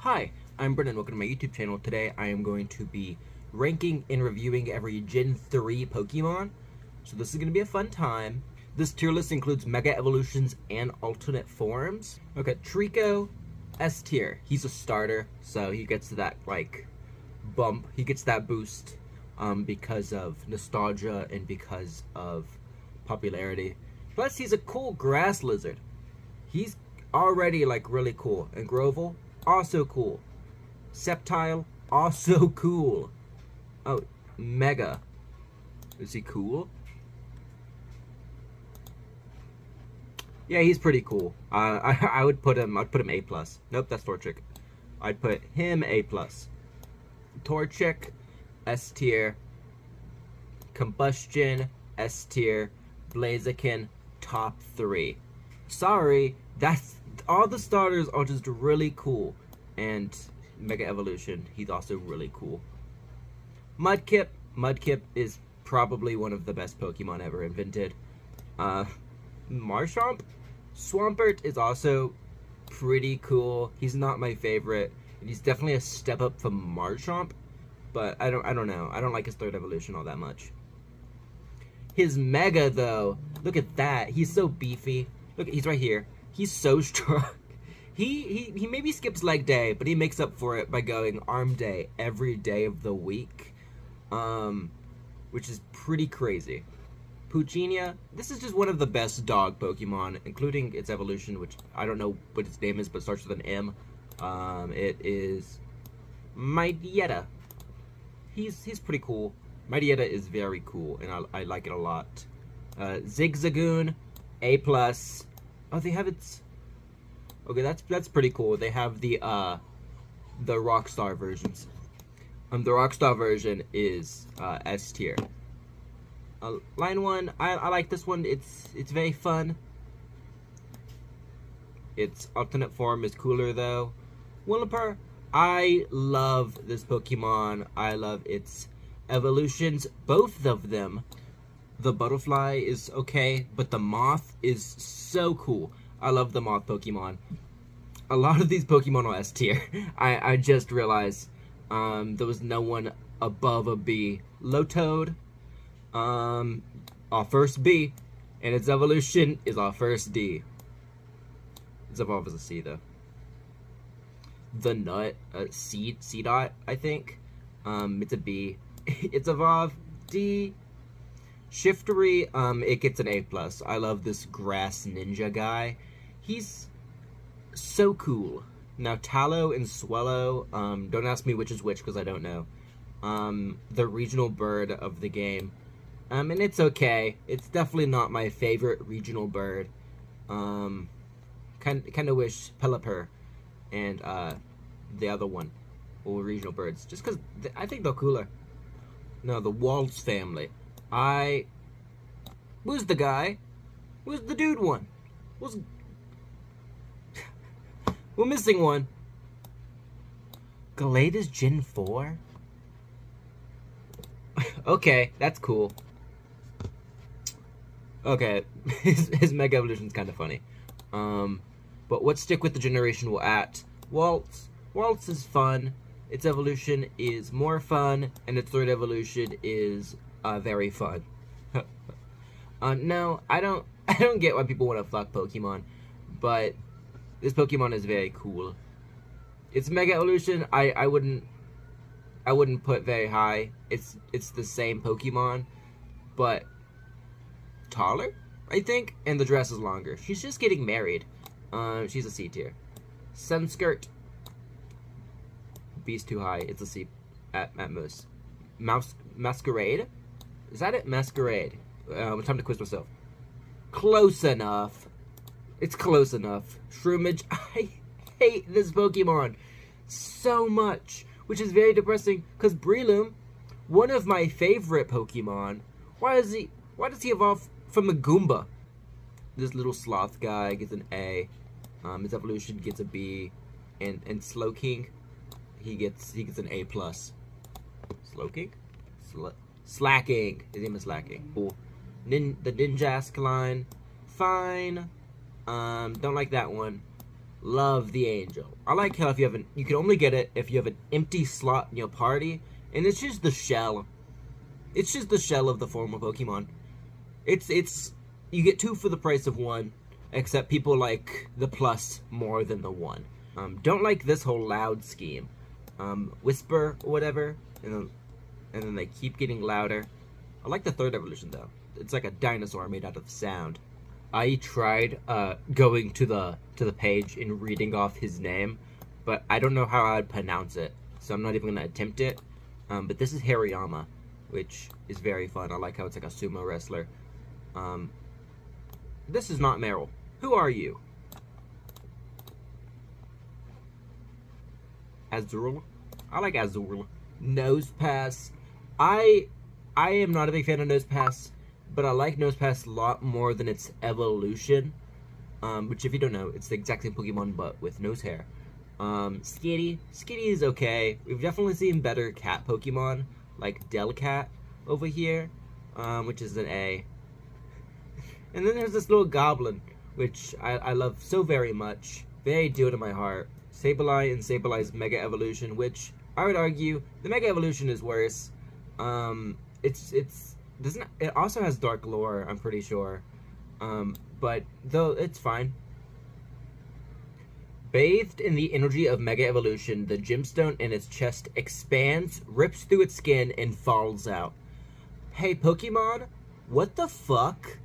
Hi, I'm Brennan. Welcome to my YouTube channel. Today I am going to be ranking and reviewing every Gen 3 Pokemon. So this is going to be a fun time. This tier list includes Mega Evolutions and alternate forms. Okay, Trico, S tier. He's a starter, so he gets that, like, bump. He gets that boost because of nostalgia and because of popularity. Plus, he's a cool grass lizard. He's already, like, really cool. And Grovel, also cool. Sceptile, also cool. Oh, Mega. Is he cool? Yeah, he's pretty cool. I would put him. I'd put him A+. Nope, that's Torchic. I'd put him A+. Torchic, S tier. Combustion, S tier. Blaziken, top 3. Sorry, that's all the starters are just really cool. And Mega Evolution, he's also really cool. Mudkip is probably one of the best Pokemon ever invented. Marshtomp, Swampert is also pretty cool. He's not my favorite, and he's definitely a step up from Marshtomp, but I don't know. I don't like his third evolution all that much. His Mega though, look at that. He's so beefy. Look, he's right here. He's so strong. He maybe skips leg day, but he makes up for it by going arm day every day of the week, which is pretty crazy. Poochyena, this is just one of the best dog Pokemon, including its evolution, which I don't know what its name is, but starts with an M. It is Mightyetta. He's pretty cool. Mightyetta is very cool, and I like it a lot. Zigzagoon, A+. Oh, they have its... Okay, that's pretty cool. They have the Rockstar versions. The Rockstar version is S tier. Line 1, I like this one. It's very fun. Its alternate form is cooler though. Willipur, I love this Pokemon. I love its evolutions, both of them. The butterfly is okay, but the moth is so cool. I love the moth Pokemon. A lot of these Pokemon are S tier. I just realized there was no one above a B. Lottoad, our first B, and its evolution is our first D. It's evolved as a C though. The Nut, C dot, I think. It's a B. It's evolved D. Shiftry, it gets an A+. I love this grass ninja guy. He's so cool. Now, Tallow and Swellow, don't ask me which is which because I don't know. The regional bird of the game. And it's okay. It's definitely not my favorite regional bird. Kind of wish Pelipper and the other one were regional birds, just because I think they're cooler. No, the Waltz family. Who's the guy? Who's the dude one? We're missing one. Galate's Gen 4? Okay, that's cool. Okay, his Mega Evolution's kind of funny. But let's stick with the generation we're at. Waltz. Waltz is fun. Its evolution is more fun, and its third evolution is very fun. No, I don't get why people want to fuck Pokemon, but this Pokemon is very cool. Its Mega Evolution, I wouldn't put very high. It's the same Pokemon, but taller, I think, and the dress is longer. She's just getting married. She's a C tier. Sunskirt, B's too high. It's a C at most. Masquerade, is that it? Masquerade. Time to quiz myself. Close enough. It's close enough. Shroomage, I hate this Pokemon so much, which is very depressing, because Breloom, one of my favorite Pokemon, why does he evolve from a Goomba? This little sloth guy gets an A. His evolution gets a B, and Slowking, he gets an A+. Slowking? Slacking. His name is Slacking. Cool. The Ninjask line, fine. Don't like that one. Love the Angel. I like how if you have you can only get it if you have an empty slot in your party, and it's just the shell. It's just the shell of the former Pokemon. It's you get 2 for the price of 1, except people like the plus more than the 1. Don't like this whole loud scheme. Whisper or whatever, and then they keep getting louder. I like the 3rd evolution though. It's like a dinosaur made out of sound. I tried going to the page and reading off his name, but I don't know how I'd pronounce it, so I'm not even gonna attempt it. But this is Hariyama, which is very fun. I like how it's like a sumo wrestler. This is not Meryl. Who are you? Azul. I like Azul. Nosepass. I am not a big fan of Nosepass, but I like Nosepass a lot more than its evolution. Which, if you don't know, it's the exact same Pokemon but with nose hair. Skitty. Skitty is okay. We've definitely seen better cat Pokemon, like Delcat over here, which is an A. And then there's this little goblin, which I love so very much. Very dear to my heart. Sableye and Sableye's Mega Evolution, which I would argue the Mega Evolution is worse. It also has Dark Lore, I'm pretty sure. But though it's fine. Bathed in the energy of Mega Evolution, the gemstone in its chest expands, rips through its skin, and falls out. Hey Pokemon, what the fuck?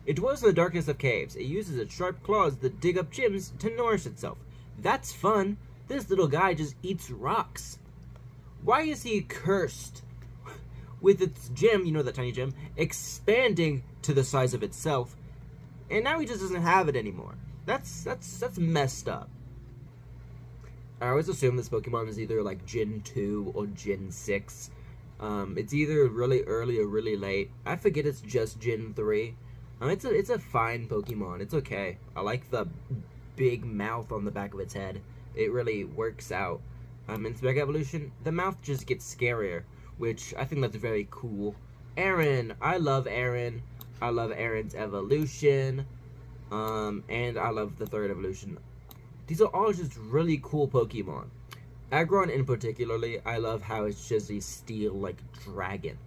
It dwells in the darkness of caves. It uses its sharp claws that dig up gems to nourish itself. That's fun. This little guy just eats rocks. Why is he cursed? With its gem, you know, that tiny gem, expanding to the size of itself, and now he just doesn't have it anymore. That's messed up. I always assume this Pokemon is either like Gen 2 or Gen 6. It's either really early or really late. I forget it's just Gen 3. It's a fine Pokemon. It's okay. I like the big mouth on the back of its head. It really works out. In its Mega Evolution, the mouth just gets scarier, which I think that's very cool. Aaron. I love Aaron. I love Aaron's evolution. And I love the 3rd evolution. These are all just really cool Pokemon. Aggron in particularly, I love how it's just a steel like dragon.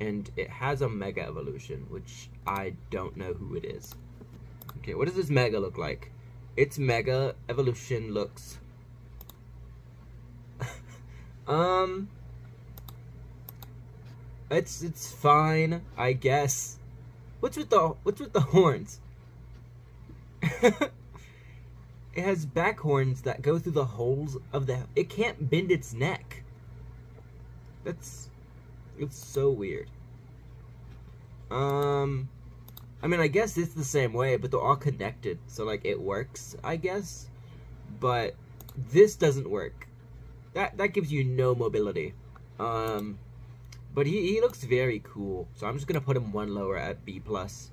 And it has a Mega Evolution, which I don't know who it is. Okay, what does this Mega look like? Its Mega Evolution looks... It's fine, I guess. What's with the horns? It has back horns that go through the holes of the... It can't bend its neck. It's so weird. I mean, I guess it's the same way, but they're all connected, so like it works, I guess. But this doesn't work. That gives you no mobility. But he looks very cool, so I'm just gonna put him 1 lower at B+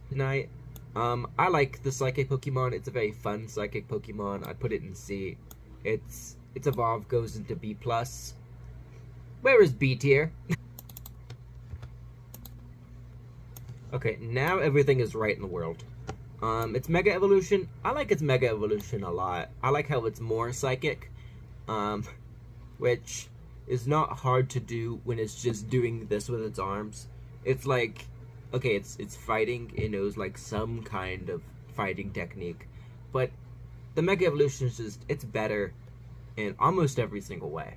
tonight. I like the Psychic Pokemon. It's a very fun Psychic Pokemon. I'd put it in C. Its evolve goes into B+. Where is B tier? Okay, now everything is right in the world. Its Mega Evolution, I like its Mega Evolution a lot. I like how it's more psychic, which is not hard to do when it's just doing this with its arms. It's like, okay, it's fighting, it knows like some kind of fighting technique, but the Mega Evolution is just, it's better in almost every single way.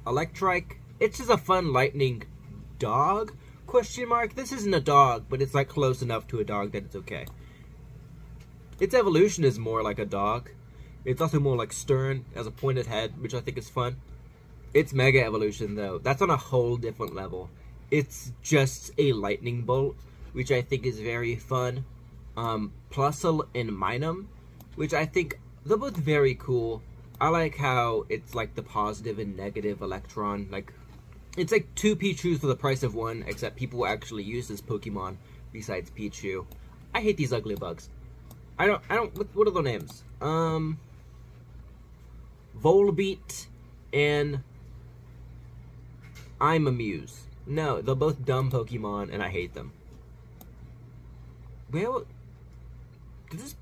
Electrike, it's just a fun lightning dog? Question mark? This isn't a dog, but it's like close enough to a dog that it's okay. Its evolution is more like a dog. It's also more like stern, has a pointed head, which I think is fun. Its Mega Evolution, though, that's on a whole different level. It's just a lightning bolt, which I think is very fun. Plusle and Minun, which I think they're both very cool. I like how it's like the positive and negative electron, like it's like 2 Pichus for the price of 1, except people actually use this Pokemon besides Pichu. I hate these ugly bugs. I don't, what are their names? Volbeat and I'm Amuse. No, they're both dumb Pokemon and I hate them. Well, did this...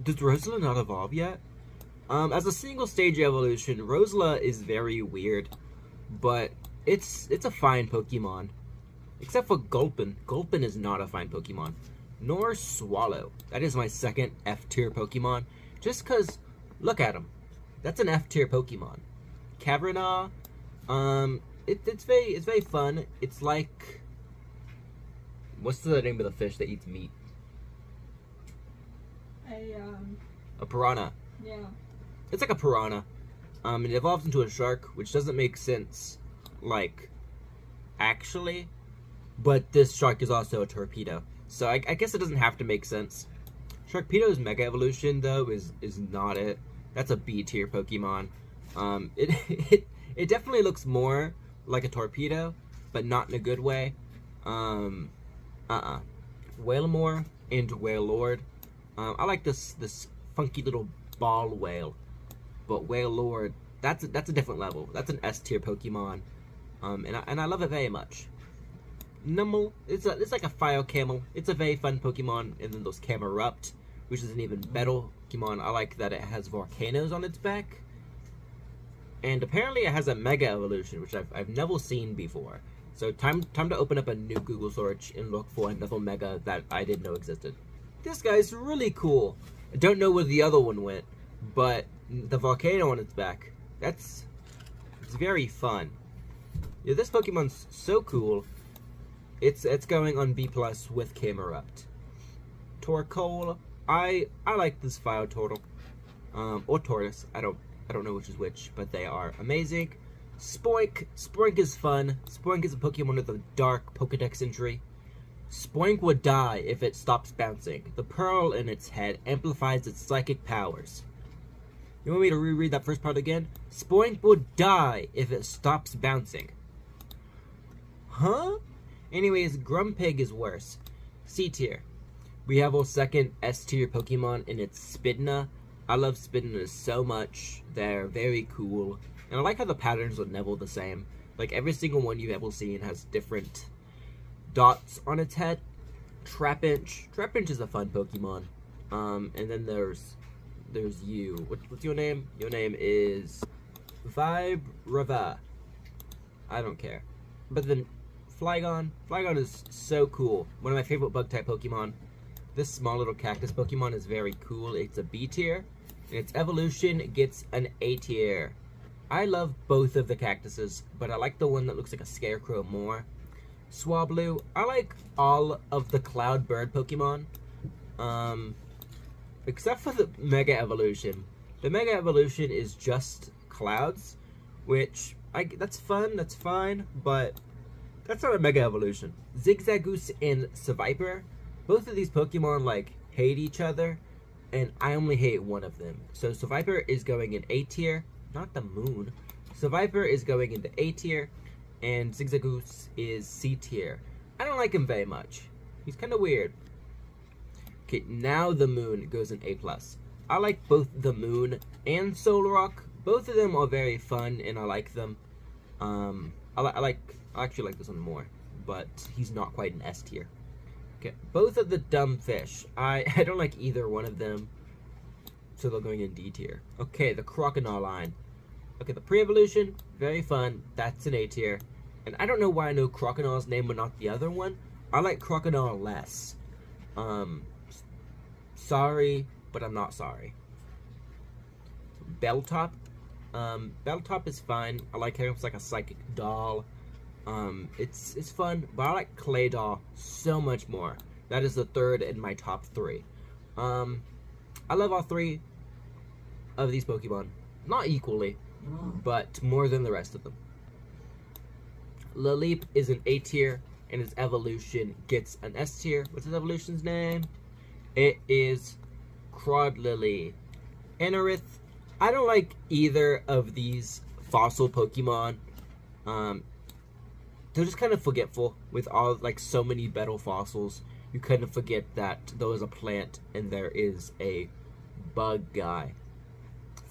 Does Rosala not evolve yet? As a single stage evolution, Rosala is very weird, but it's a fine Pokemon. Except for Gulpin. Gulpin is not a fine Pokemon. Nor Swallow. That is my second F tier Pokemon. Just cause, look at him. That's an F tier Pokemon. Caverna, it's very fun. It's like, what's the name of the fish that eats meat? A piranha. Yeah. It's like a piranha. It evolves into a shark, which doesn't make sense, like, actually. But this shark is also a torpedo. So I guess it doesn't have to make sense. Sharpedo's Mega Evolution, though, is not it. That's a B tier Pokemon. It definitely looks more like a torpedo, but not in a good way. Whalemore and Wailord. I like this funky little ball whale, but Wailord, that's a different level. That's an S tier Pokemon, and I love it very much. Numel, it's like a fire camel. It's a very fun Pokemon, and then those Camerupt, which is an even better Pokemon. I like that it has volcanoes on its back, and apparently it has a Mega Evolution, which I've never seen before. So time to open up a new Google search and look for another Mega that I didn't know existed. This guy's really cool. I don't know where the other one went, but the volcano on its back, it's very fun. Yeah, this Pokemon's so cool. It's going on B+ with Camerupt. Torkoal, I like this fire turtle, or tortoise. I don't know which is which, but they are amazing. Spoink is fun. Spoink is a Pokemon with a dark Pokedex entry. Spoink would die if it stops bouncing. The pearl in its head amplifies its psychic powers. You want me to reread that first part again? Spoink would die if it stops bouncing. Huh? Anyways, Grumpig is worse. C tier. We have our second S tier Pokemon, and it's Spidna. I love Spidnas so much. They're very cool. And I like how the patterns are never the same. Like, every single one you've ever seen has different dots on its head. Trapinch. Trapinch is a fun Pokemon. And then there's you. What's your name? Your name is Vibrava. I don't care. But then Flygon. Flygon is so cool. One of my favorite bug-type Pokemon. This small little cactus Pokemon is very cool. It's a B tier. And its evolution gets an A tier. I love both of the cactuses, but I like the one that looks like a scarecrow more. Swablu. I like all of the Cloud Bird Pokemon. Except for the Mega Evolution. The Mega Evolution is just clouds, which, that's fun, that's fine, but that's not a Mega Evolution. Zigzagoose and Seviper, both of these Pokemon, like, hate each other, and I only hate one of them. So Seviper is going in A tier, not the moon. Seviper is going into A tier, and Zigzagoose is C tier. I don't like him very much. He's kind of weird. Okay, now the moon goes in A+. I like both the moon and Solrock. Both of them are very fun, and I like them. I actually like this one more, but he's not quite an S tier. Okay, both of the dumb fish. I don't like either one of them, so they're going in D tier. Okay, the Crocodile line. Okay, the pre-evolution, very fun. That's an A tier. And I don't know why I know Crocodile's name but not the other one. I like Crocodile less. Sorry, but I'm not sorry. Belltop. Belltop is fine. I like how it's like a psychic doll. It's fun, but I like Claydol so much more. That is the third in my top 3. I love all 3 of these Pokemon. Not equally, but more than the rest of them. Laleep is an A tier, and its evolution gets an S tier. What's its evolution's name? It is Crawdlily. Anorith. I don't like either of these fossil Pokemon. They're just kind of forgetful with all, like, so many battle fossils. You kind of forget that there is a plant and there is a bug guy.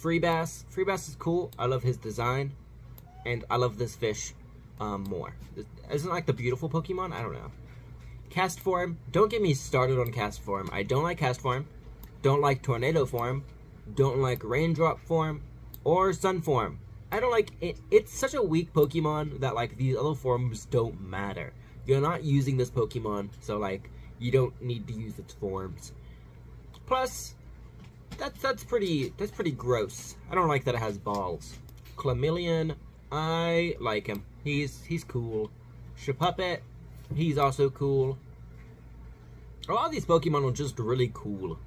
Freebass. Freebass is cool. I love his design. And I love this fish more. Isn't it like the beautiful Pokemon? I don't know. Castform. Don't get me started on Castform. I don't like Castform. Don't like Tornado form. Don't like Raindrop form. Or Sun form. I don't like it. It's such a weak Pokemon that like these other forms don't matter. You're not using this Pokemon, so like you don't need to use its forms. Plus, that's pretty gross. I don't like that it has balls. Clamillion, I like him. He's cool. Shapuppet, he's also cool. A lot of these Pokemon are just really cool.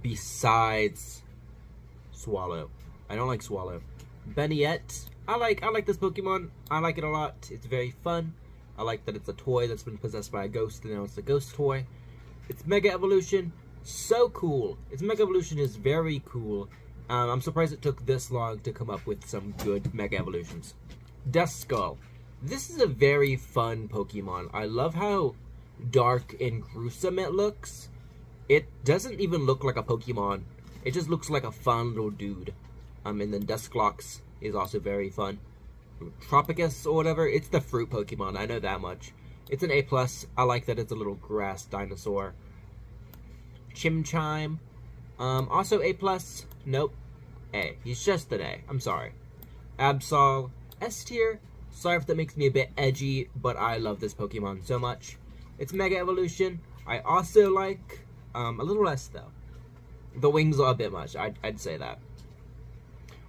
Besides Swallow. I don't like Swallow. Beniette, I like this Pokemon. I like it a lot. It's very fun. I like that it's a toy that's been possessed by a ghost, and now it's a ghost toy. Its Mega Evolution, so cool. Its Mega Evolution is very cool. I'm surprised it took this long to come up with some good Mega Evolutions. Duskull. This is a very fun Pokemon. I love how dark and gruesome it looks. It doesn't even look like a Pokemon. It just looks like a fun little dude. And then Dusclops is also very fun. Tropicus or whatever, it's the fruit Pokemon, I know that much. It's an A+. I like that it's a little grass dinosaur. Chimchime, also A+. Nope, A. He's just an A. I'm sorry. Absol, S tier. Sorry if that makes me a bit edgy, but I love this Pokemon so much. Its Mega Evolution, I also like. A little less though. The wings are a bit much. I'd say that.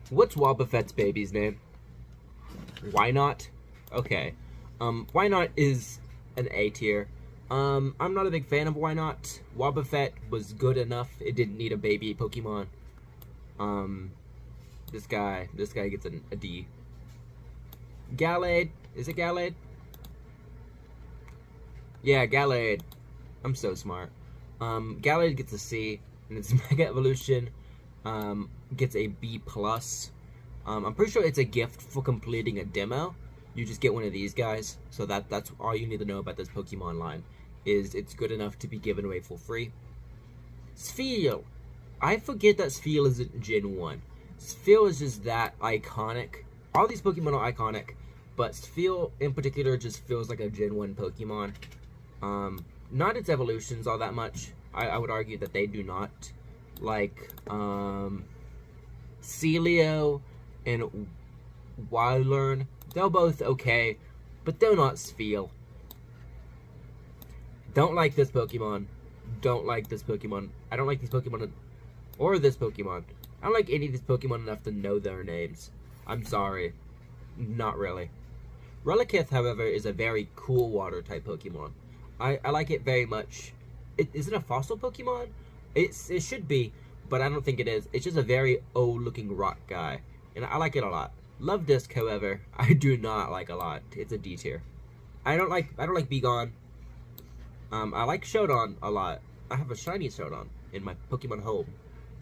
What's Wobbuffet's baby's name? Why not? Okay. Why not is an A tier. I'm not a big fan of Why not. Wobbuffet was good enough. It didn't need a baby Pokemon. This guy gets a D. Gallade. Is it Gallade? Yeah, Gallade. I'm so smart. Gallade gets a C, and its Mega Evolution gets a B+. I'm pretty sure it's a gift for completing a demo. You just get one of these guys, so that's all you need to know about this Pokemon line. Is it's good enough to be given away for free. Spheal. I forget that Spheal is in Gen 1. Spheal is just that iconic. All these Pokemon are iconic, but Spheal in particular just feels like a Gen 1 Pokemon. Not its evolutions all that much. I would argue that they do not. Like, Celio and Wildern, they're both okay, but they're not Spheal. Don't like this Pokemon. Don't like this Pokemon. I don't like these Pokemon, or this Pokemon. I don't like any of these Pokemon enough to know their names. I'm sorry. Not really. Relicanth, however, is a very cool water type Pokemon. I like it very much. Is it a fossil Pokemon? It should be, but I don't think it is. It's just a very old looking rock guy, and I like it a lot. Luvdisc, however, I do not like a lot. It's a D tier. I don't like Begone. I like Showdown a lot. I have a shiny Showdown in my Pokemon home.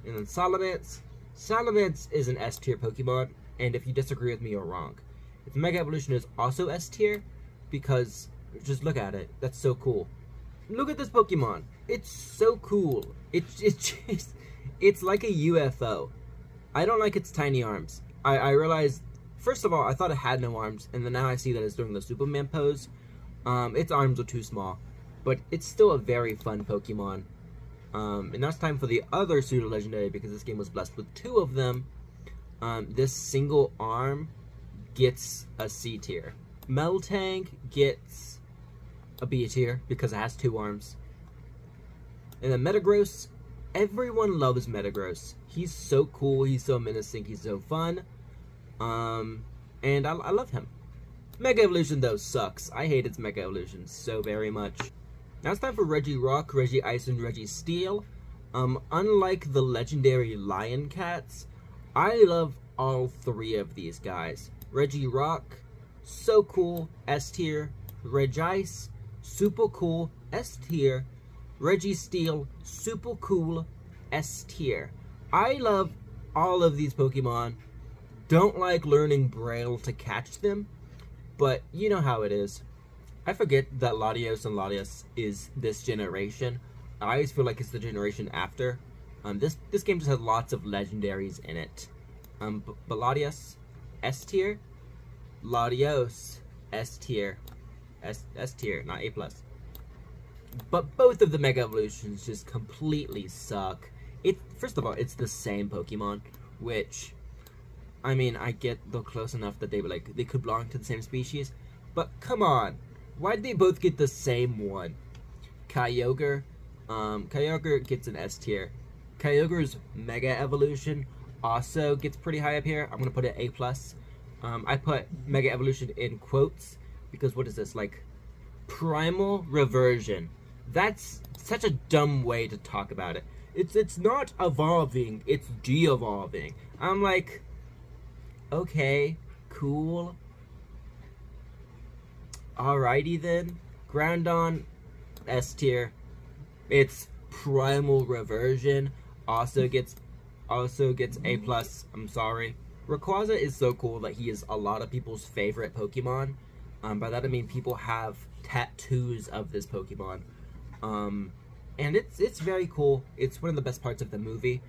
And then Salamence. Salamence is an S tier Pokemon, and if you disagree with me, you're wrong. Its Mega Evolution is also S tier because just look at it. That's so cool. Look at this Pokemon. It's so cool. It's like a UFO. I don't like its tiny arms. I realized, first of all, I thought it had no arms, and then now I see that it's doing the Superman pose. Its arms are too small, but it's still a very fun Pokemon. And now it's time for the other pseudo-legendary, because this game was blessed with 2 of them. This single arm gets a C tier. Meltank gets a B tier because it has 2 arms. And then Metagross, everyone loves Metagross. He's so cool, he's so menacing, he's so fun. And I love him. Mega Evolution though sucks. I hate its Mega Evolution so very much. Now it's time for Regirock, Regice, and Registeel. Unlike the legendary Lion Cats, I love all 3 of these guys. Regirock, so cool, S tier. Regice, super cool, S tier. Registeel, super cool, S tier. I love all of these Pokemon. Don't like learning Braille to catch them, but you know how it is. I forget that Latios and Latias is this generation. I always feel like it's the generation after. This game just has lots of legendaries in it. But Latias, S tier. Latios, S tier. S tier, not A+. But both of the Mega Evolutions just completely suck. First of all, it's the same Pokemon, which, I mean, I get they're close enough that they could belong to the same species, but come on, why'd they both get the same one? Kyogre, Kyogre gets an S tier. Kyogre's Mega Evolution also gets pretty high up here. I'm gonna put it A+. I put Mega Evolution in quotes because what is this, like, Primal Reversion? That's such a dumb way to talk about it. It's not evolving, it's de-evolving. I'm like, okay, cool. Alrighty then. Groudon, S tier. It's Primal Reversion. Also gets A+. I'm sorry. Rayquaza is so cool that he is a lot of people's favorite Pokemon. By that I mean people have tattoos of this Pokemon. And it's very cool. It's one of the best parts of the movie.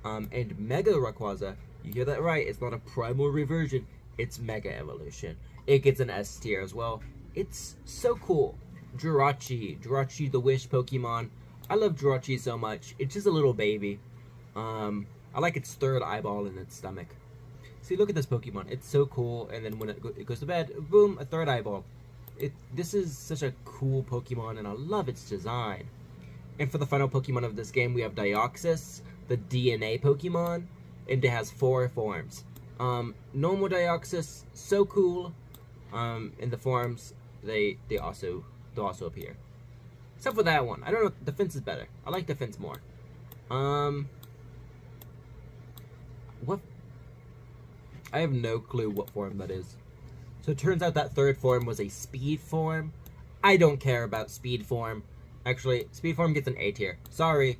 And Mega Rayquaza, you hear that right, it's not a Primal Reversion, it's Mega Evolution. It gets an S tier as well. It's so cool. Jirachi the Wish Pokemon. I love Jirachi so much. It's just a little baby. I like its third eyeball in its stomach. See, look at this Pokemon. It's so cool, and then when it goes to bed, boom, a third eyeball. This is such a cool Pokemon, and I love its design. And for the final Pokemon of this game, we have Deoxys, the DNA Pokemon, and it has 4 forms. Normal Deoxys, so cool. In the forms, they also appear. Except for that one. I don't know, Defense is better. I like Defense more. What? I have no clue what form that is. So it turns out that third form was a Speed form. I don't care about Speed form. Actually, Speed form gets an A tier. Sorry.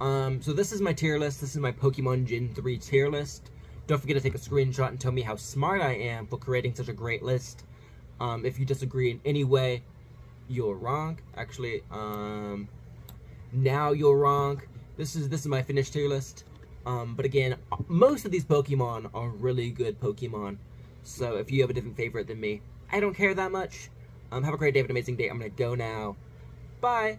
So this is my tier list. This is my Pokemon Gen 3 tier list. Don't forget to take a screenshot and tell me how smart I am for creating such a great list. If you disagree in any way, you're wrong. Actually, now you're wrong. This is my finished tier list. But again, most of these Pokemon are really good Pokemon. So if you have a different favorite than me, I don't care that much. Have a great day, have an amazing day. I'm gonna go now. Bye.